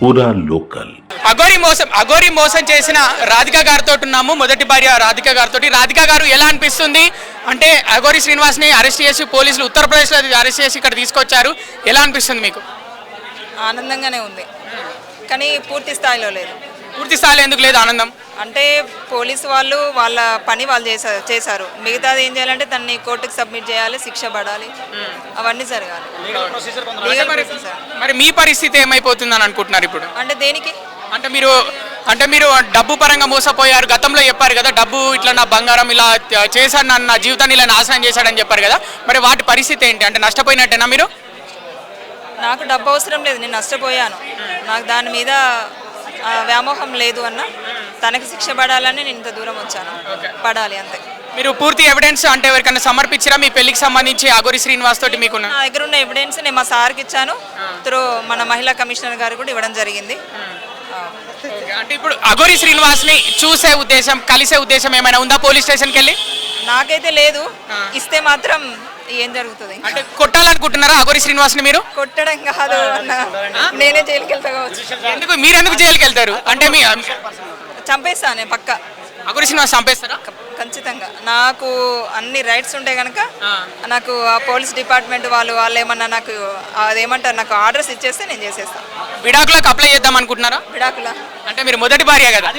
పూరా లోకల్. అఘోరి మోసం చేసిన రాధిక గారితో ఉన్నాము. మొదటి భార్య రాధిక గారితో. రాధిక గారు ఎలా అనిపిస్తుంది అంటే అఘోరి శ్రీనివాస్ ని అరెస్ట్ చేసి పోలీసులు ఉత్తరప్రదేశ్లో అరెస్ట్ చేసి ఇక్కడ తీసుకొచ్చారు, ఎలా అనిపిస్తుంది మీకు? ఆనందంగానే ఉంది, కానీ పూర్తి స్థాయిలో లేదు. పూర్తి స్థాయిలో ఎందుకు లేదు ఆనందం? అంటే పోలీసు వాళ్ళు వాళ్ళ పని వాళ్ళు చేశారు. మిగతాది ఏం చేయాలంటే దాన్ని కోర్టుకు సబ్మిట్ చేయాలి, శిక్ష పడాలి, అవన్నీ జరగాలి. Legal procedure. మరి మీ పరిస్థితి ఏమైపోతుందని అనుకుంటున్నారు ఇప్పుడు? అంటే దేనికి? అంటే మీరు డబ్బు పరంగా మోసపోయారు. గతంలో చెప్పారు కదా, డబ్బు ఇట్లా నా బంగారం ఇలా చేశాడు, నా జీవితాన్ని ఇలా నాశనం చేశాడని చెప్పారు కదా, మరి వాటి పరిస్థితి ఏంటి? అంటే నష్టపోయినట్టేనా మీరు? నాకు డబ్బు అవసరం లేదు, నేను నష్టపోయాను. నాకు దాని మీద వ్యామోహం లేదు అన్న. తనకి శిక్ష పడాలని నేను ఇంత దూరం వచ్చాను, పడాలి అంతే. మీరు పూర్తి ఎవిడెన్స్ అంటే ఎవరికైనా సమర్పించారా మీ పెళ్లికి సంబంధించి అఘోరి శ్రీనివాస్ తోటి? మీకు నా దగ్గర ఉన్న ఎవిడెన్స్ నేను మా సార్కి ఇచ్చాను, మన మహిళా కమిషనర్ గారు కూడా ఇవ్వడం జరిగింది. అంటే ఇప్పుడు అఘోరి శ్రీనివాస్ ని చూసే ఉద్దేశం, కలిసే ఉద్దేశం ఏమైనా ఉందా పోలీస్ స్టేషన్కి వెళ్ళి? నాకైతే లేదు. ఇస్తే మాత్రం ఏం జరుగుతుంది? అంటే కొట్టాలనుకుంటున్నారా అఘోరి శ్రీనివాస్ ని మీరు? కొట్టడం కాదు అన్న, నేనే జైలుకి వెళ్తా కావచ్చు. మీరు ఎందుకు జైలుకి వెళ్తారు? అంటే మీ చంపేస్తాను నేను పక్క. అఘోరి శ్రీనివాస్ చంపేస్తారా? ఖచ్చితంగా. నాకు అన్ని రైట్స్ ఉంటాయి కనుక నాకు ఆ పోలీస్ డిపార్ట్మెంట్ వాళ్ళు ఏమన్నా నాకు అదేమంటారు, నాకు ఆర్డర్స్ ఇచ్చేస్తే నేను చేసేస్తాను. విడాకులకు అప్లై చేద్దాం అనుకుంటున్నారా? విడాకుల అంటే మీరు మొదటి భార్య కదా? అది